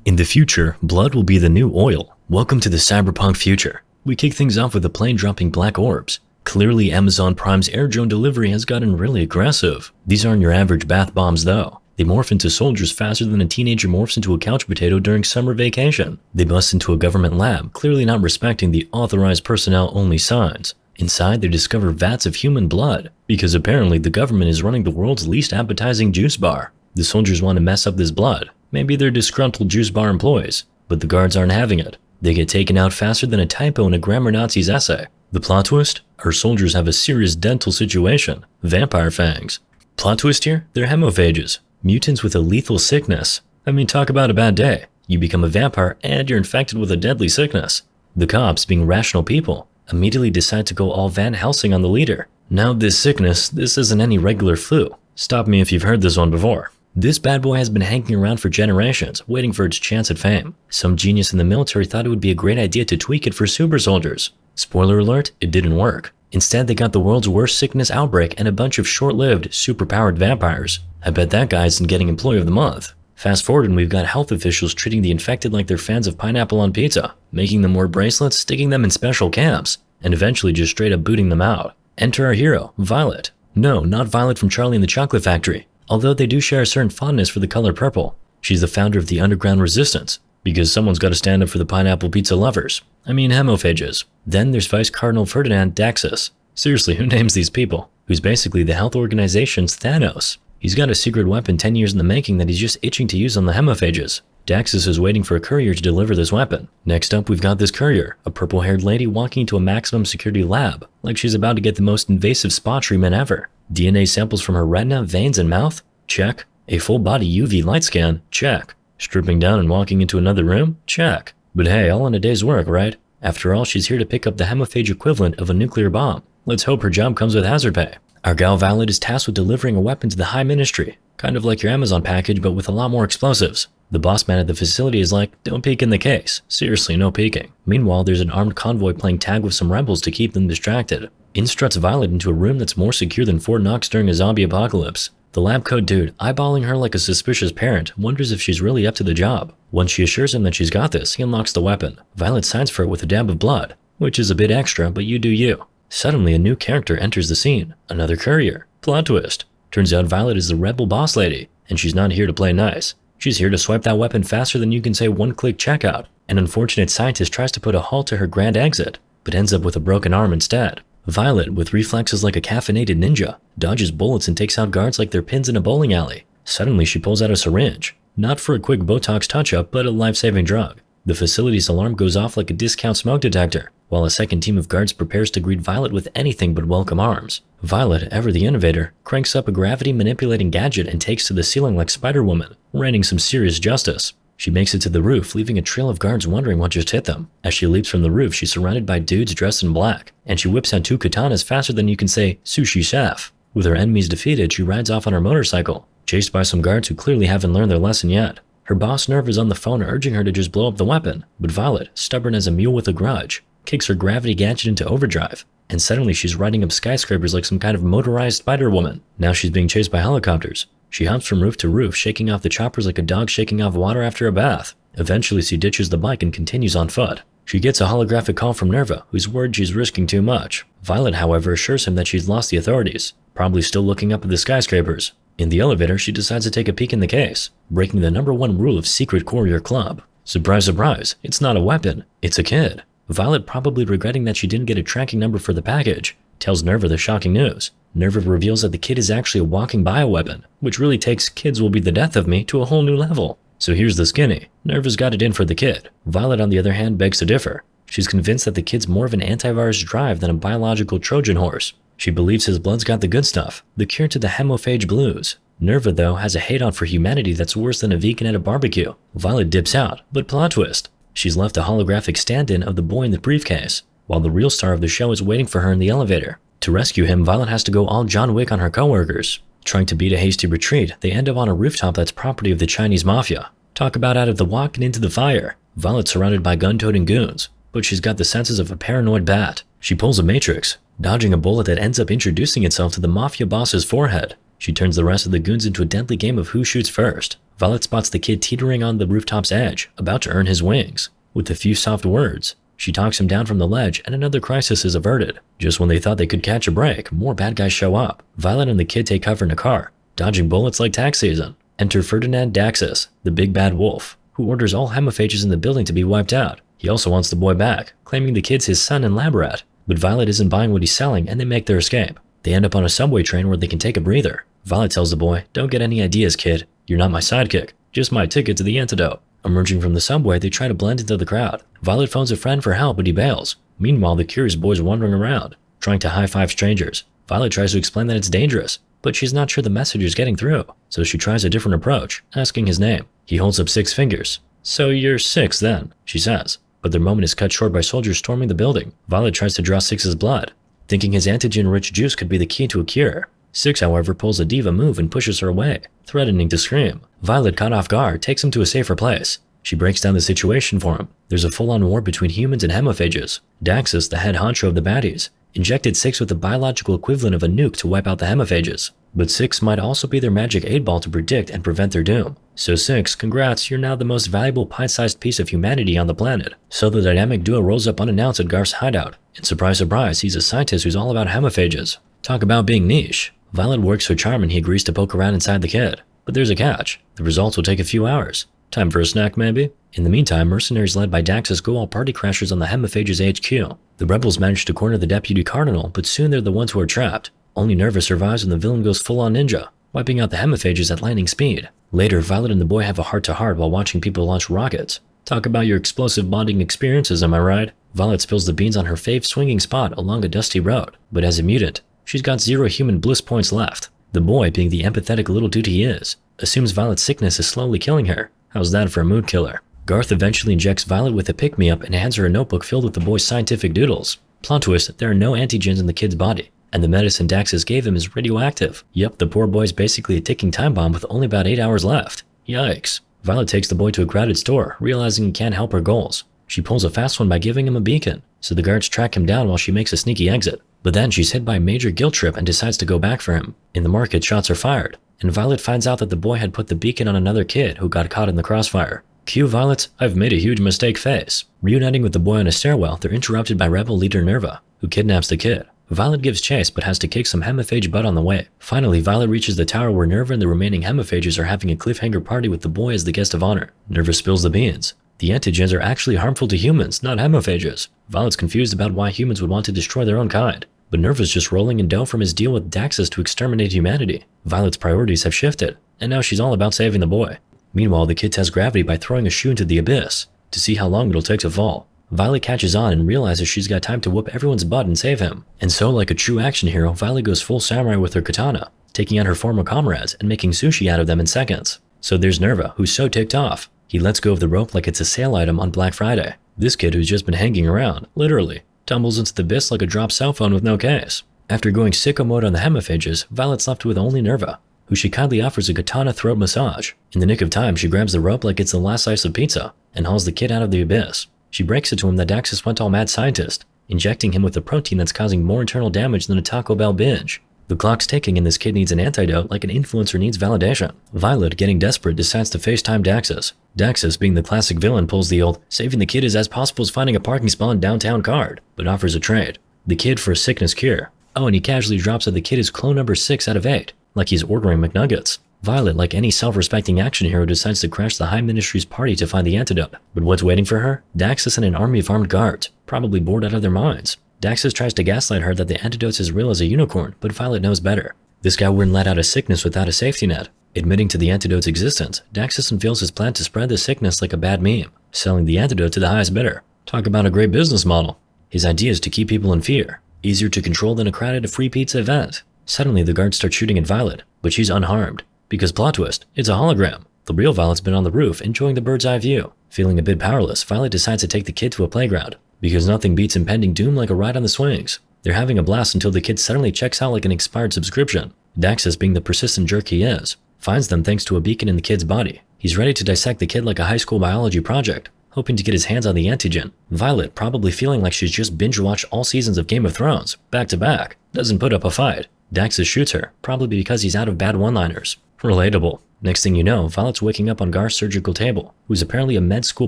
In the future, blood will be the new oil. Welcome to the cyberpunk future. We kick things off with a plane dropping black orbs. Clearly, Amazon Prime's air drone delivery has gotten really aggressive. These aren't your average bath bombs though. They morph into soldiers faster than a teenager morphs into a couch potato during summer vacation. They bust into a government lab, clearly not respecting the authorized personnel only signs. Inside, they discover vats of human blood, because apparently the government is running the world's least appetizing juice bar. The soldiers want to mess up this blood. Maybe they're disgruntled juice bar employees, but the guards aren't having it. They get taken out faster than a typo in a grammar Nazi's essay. The plot twist? Our soldiers have a serious dental situation. Vampire fangs. Plot twist here? They're hemophages. Mutants with a lethal sickness. I mean, talk about a bad day. You become a vampire and you're infected with a deadly sickness. The cops, being rational people, immediately decide to go all Van Helsing on the leader. Now this sickness, this isn't any regular flu. Stop me if you've heard this one before. This bad boy has been hanging around for generations, waiting for its chance at fame. Some genius in the military thought it would be a great idea to tweak it for super soldiers. Spoiler alert, it didn't work. Instead, they got the world's worst sickness outbreak and a bunch of short-lived, super-powered vampires. I bet that guy isn't getting Employee of the Month. Fast forward and we've got health officials treating the infected like they're fans of pineapple on pizza, making them wear bracelets, sticking them in special camps, and eventually just straight up booting them out. Enter our hero, Violet. No, not Violet from Charlie and the Chocolate Factory, although they do share a certain fondness for the color purple. She's the founder of the underground resistance, because someone's got to stand up for the pineapple pizza lovers. I mean hemophages. Then there's Vice Cardinal Ferdinand Daxus. Seriously, who names these people? Who's basically the health organization's Thanos. He's got a secret weapon 10 years in the making that he's just itching to use on the hemophages. Daxus is waiting for a courier to deliver this weapon. Next up, we've got this courier, a purple-haired lady walking into a maximum security lab, like she's about to get the most invasive spa treatment ever. DNA samples from her retina, veins, and mouth? Check. A full-body UV light scan? Check. Stripping down and walking into another room? Check. But hey, all in a day's work, right? After all, she's here to pick up the hemophage equivalent of a nuclear bomb. Let's hope her job comes with hazard pay. Our gal Violet is tasked with delivering a weapon to the High Ministry, kind of like your Amazon package but with a lot more explosives. The boss man at the facility is like, don't peek in the case. Seriously, no peeking. Meanwhile, there's an armed convoy playing tag with some rebels to keep them distracted. In struts Violet into a room that's more secure than Fort Knox during a zombie apocalypse. The lab coat dude, eyeballing her like a suspicious parent, wonders if she's really up to the job. Once she assures him that she's got this, he unlocks the weapon. Violet signs for it with a dab of blood, which is a bit extra, but you do you. Suddenly, a new character enters the scene. Another courier. Plot twist. Turns out Violet is the rebel boss lady, and she's not here to play nice. She's here to swipe that weapon faster than you can say one-click checkout. An unfortunate scientist tries to put a halt to her grand exit, but ends up with a broken arm instead. Violet, with reflexes like a caffeinated ninja, dodges bullets and takes out guards like they're pins in a bowling alley. Suddenly, she pulls out a syringe. Not for a quick Botox touch-up, but a life-saving drug. The facility's alarm goes off like a discount smoke detector, while a second team of guards prepares to greet Violet with anything but welcome arms. Violet, ever the innovator, cranks up a gravity-manipulating gadget and takes to the ceiling like Spider-Woman, raining some serious justice. She makes it to the roof, leaving a trail of guards wondering what just hit them. As she leaps from the roof, she's surrounded by dudes dressed in black, and she whips out 2 katanas faster than you can say, sushi chef. With her enemies defeated, she rides off on her motorcycle, chased by some guards who clearly haven't learned their lesson yet. Her boss Nerve is on the phone urging her to just blow up the weapon, but Violet, stubborn as a mule with a grudge, kicks her gravity gadget into overdrive, and suddenly she's riding up skyscrapers like some kind of motorized Spider-Woman. Now she's being chased by helicopters. She hops from roof to roof, shaking off the choppers like a dog shaking off water after a bath. Eventually, she ditches the bike and continues on foot. She gets a holographic call from Nerva, who's worried she's risking too much. Violet, however, assures him that she's lost the authorities, probably still looking up at the skyscrapers. In the elevator, she decides to take a peek in the case, breaking the #1 rule of Secret Courier Club. Surprise, surprise, it's not a weapon, it's a kid. Violet, probably regretting that she didn't get a tracking number for the package, tells Nerva the shocking news. Nerva reveals that the kid is actually a walking bioweapon, which really takes "kids will be the death of me" to a whole new level. So here's the skinny. Nerva's got it in for the kid. Violet, on the other hand, begs to differ. She's convinced that the kid's more of an antivirus drive than a biological Trojan horse. She believes his blood's got the good stuff, the cure to the hemophage blues. Nerva, though, has a hate-on for humanity that's worse than a vegan at a barbecue. Violet dips out, but plot twist. She's left a holographic stand-in of the boy in the briefcase, while the real star of the show is waiting for her in the elevator. To rescue him, Violet has to go all John Wick on her coworkers. Trying to beat a hasty retreat, they end up on a rooftop that's property of the Chinese mafia. Talk about out of the walk and into the fire. Violet's surrounded by gun-toting goons, but she's got the senses of a paranoid bat. She pulls a matrix, dodging a bullet that ends up introducing itself to the mafia boss's forehead. She turns the rest of the goons into a deadly game of who shoots first. Violet spots the kid teetering on the rooftop's edge, about to earn his wings. With a few soft words, she talks him down from the ledge and another crisis is averted. Just when they thought they could catch a break, more bad guys show up. Violet and the kid take cover in a car, dodging bullets like tax season. Enter Ferdinand Daxus, the big bad wolf, who orders all hemiphages in the building to be wiped out. He also wants the boy back, claiming the kid's his son and lab rat. But Violet isn't buying what he's selling and they make their escape. They end up on a subway train where they can take a breather. Violet tells the boy, "Don't get any ideas, kid. You're not my sidekick, just my ticket to the antidote." Emerging from the subway, they try to blend into the crowd. Violet phones a friend for help, but he bails. Meanwhile, the curious boy's wandering around, trying to high-five strangers. Violet tries to explain that it's dangerous, but she's not sure the message is getting through, so she tries a different approach, asking his name. He holds up 6 fingers. "So you're 6 then," she says. But their moment is cut short by soldiers storming the building. Violet tries to draw 6's blood, thinking his antigen-rich juice could be the key to a cure. 6, however, pulls a diva move and pushes her away, threatening to scream. Violet, caught off guard, takes him to a safer place. She breaks down the situation for him. There's a full-on war between humans and hemiphages. Daxus, the head honcho of the baddies, injected 6 with the biological equivalent of a nuke to wipe out the hemiphages. But 6 might also be their magic 8-ball to predict and prevent their doom. So 6, congrats, you're now the most valuable pint-sized piece of humanity on the planet. So the dynamic duo rolls up unannounced at Garth's hideout. And surprise, surprise, he's a scientist who's all about hemiphages. Talk about being niche. Violet works her charm and he agrees to poke around inside the kid. But there's a catch. The results will take a few hours. Time for a snack, maybe? In the meantime, mercenaries led by Daxus go all party crashers on the hemiphages HQ. The rebels manage to corner the deputy cardinal, but soon they're the ones who are trapped. Only Nerva survives when the villain goes full-on ninja, wiping out the hemiphages at lightning speed. Later, Violet and the boy have a heart-to-heart while watching people launch rockets. Talk about your explosive bonding experiences, am I right? Violet spills the beans on her fave swinging spot along a dusty road, but as a mutant, she's got 0 human bliss points left. The boy, being the empathetic little dude he is, assumes Violet's sickness is slowly killing her. How's that for a mood killer? Garth eventually injects Violet with a pick-me-up and hands her a notebook filled with the boy's scientific doodles. Plot twist, there are no antigens in the kid's body, and the medicine Daxus gave him is radioactive. Yep, the poor boy's basically a ticking time bomb with only about 8 hours left. Yikes. Violet takes the boy to a crowded store, realizing he can't help her goals. She pulls a fast one by giving him a beacon, so the guards track him down while she makes a sneaky exit. But then she's hit by a major guilt trip and decides to go back for him. In the market, shots are fired, and Violet finds out that the boy had put the beacon on another kid who got caught in the crossfire. Cue Violet's "I've made a huge mistake" face. Reuniting with the boy on a stairwell, they're interrupted by rebel leader Nerva, who kidnaps the kid. Violet gives chase but has to kick some hemiphage butt on the way. Finally, Violet reaches the tower where Nerva and the remaining hemiphages are having a cliffhanger party with the boy as the guest of honor. Nerva spills the beans. The antigens are actually harmful to humans, not hemiphages. Violet's confused about why humans would want to destroy their own kind, but Nerva's just rolling in dough from his deal with Daxus to exterminate humanity. Violet's priorities have shifted, and now she's all about saving the boy. Meanwhile, the kid tests gravity by throwing a shoe into the abyss to see how long it'll take to fall. Violet catches on and realizes she's got time to whoop everyone's butt and save him. And so, like a true action hero, Violet goes full samurai with her katana, taking out her former comrades and making sushi out of them in seconds. So there's Nerva, who's so ticked off. He lets go of the rope like it's a sale item on Black Friday. This kid, who's just been hanging around, literally, tumbles into the abyss like a dropped cell phone with no case. After going sicko mode on the hemiphages, Violet's left with only Nerva, who she kindly offers a katana throat massage. In the nick of time, she grabs the rope like it's the last slice of pizza and hauls the kid out of the abyss. She breaks it to him that Daxus went all mad scientist, injecting him with a protein that's causing more internal damage than a Taco Bell binge. The clock's ticking and this kid needs an antidote like an influencer needs validation. Violet, getting desperate, decides to FaceTime Daxus. Daxus, being the classic villain, pulls the old "saving the kid is as possible as finding a parking spot in downtown" card, but offers a trade. The kid for a sickness cure. Oh, and he casually drops that the kid is clone number 6 out of 8, like he's ordering McNuggets. Violet, like any self-respecting action hero, decides to crash the High Ministry's party to find the antidote. But what's waiting for her? Daxus and an army of armed guards, probably bored out of their minds. Daxus tries to gaslight her that the antidote's as real as a unicorn, but Violet knows better. This guy wouldn't let out a sickness without a safety net. Admitting to the antidote's existence, Daxus unveils his plan to spread the sickness like a bad meme, selling the antidote to the highest bidder. Talk about a great business model. His idea is to keep people in fear, easier to control than a crowded free pizza event. Suddenly, the guards start shooting at Violet, but she's unharmed. Because plot twist, it's a hologram. The real Violet's been on the roof, enjoying the bird's eye view. Feeling a bit powerless, Violet decides to take the kid to a playground, because nothing beats impending doom like a ride on the swings. They're having a blast until the kid suddenly checks out like an expired subscription. Daxus, being the persistent jerk he is, finds them thanks to a beacon in the kid's body. He's ready to dissect the kid like a high school biology project, hoping to get his hands on the antigen. Violet, probably feeling like she's just binge-watched all seasons of Game of Thrones, back to back, doesn't put up a fight. Daxus shoots her, probably because he's out of bad one-liners. Relatable. Next thing you know, Violet's waking up on Garth's surgical table, who's apparently a med school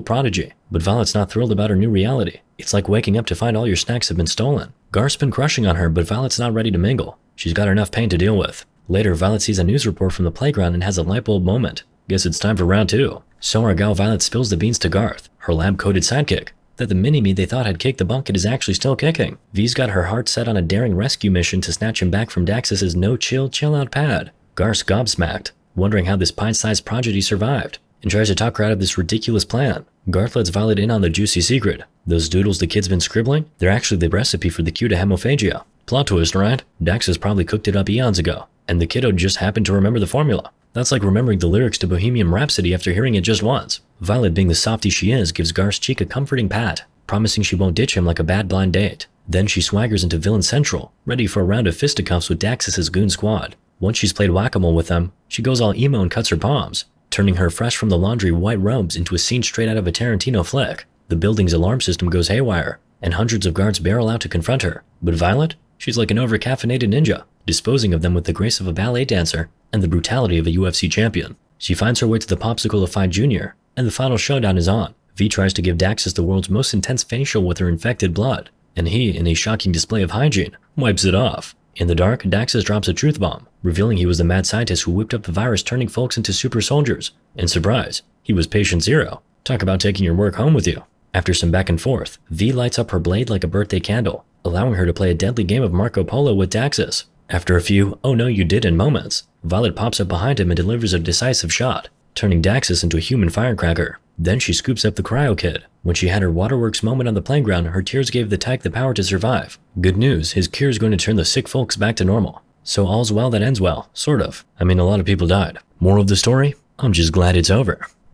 prodigy. But Violet's not thrilled about her new reality. It's like waking up to find all your snacks have been stolen. Garth's been crushing on her, but Violet's not ready to mingle. She's got enough pain to deal with. Later, Violet sees a news report from the playground and has a light bulb moment. Guess it's time for round 2. So our gal Violet spills the beans to Garth, her lab-coated sidekick, that the mini-me they thought had kicked the bucket is actually still kicking. V's got her heart set on a daring rescue mission to snatch him back from Daxus's no-chill, chill-out pad. Garth's gobsmacked, wondering how this pint-sized prodigy survived, and tries to talk her out of this ridiculous plan. Garth lets Violet in on the juicy secret. Those doodles the kid's been scribbling, they're actually the recipe for the cure to hemophagia. Plot twist, right? Daxus probably cooked it up eons ago, and the kiddo just happened to remember the formula. That's like remembering the lyrics to Bohemian Rhapsody after hearing it just once. Violet, being the softie she is, gives Garth's cheek a comforting pat, promising she won't ditch him like a bad blind date. Then she swaggers into Villain Central, ready for a round of fisticuffs with Daxus's goon squad. Once she's played whack-a-mole with them, she goes all emo and cuts her palms, turning her fresh from the laundry white robes into a scene straight out of a Tarantino flick. The building's alarm system goes haywire, and hundreds of guards barrel out to confront her. But Violet? She's like an over-caffeinated ninja, disposing of them with the grace of a ballet dancer and the brutality of a UFC champion. She finds her way to the Popsicle Fight Jr., and the final showdown is on. V tries to give Daxus the world's most intense facial with her infected blood, and he, in a shocking display of hygiene, wipes it off. In the dark, Daxus drops a truth bomb, revealing he was the mad scientist who whipped up the virus, turning folks into super soldiers. And surprise, he was patient zero. Talk about taking your work home with you. After some back and forth, V lights up her blade like a birthday candle, allowing her to play a deadly game of Marco Polo with Daxus. After a few "oh no you didn't" moments, Violet pops up behind him and delivers a decisive shot, turning Daxus into a human firecracker. Then she scoops up the Cryo Kid. When she had her waterworks moment on the playground, her tears gave the tyke the power to survive. Good news, his cure is going to turn the sick folks back to normal. So all's well that ends well, sort of. I mean, a lot of people died. Moral of the story? I'm just glad it's over.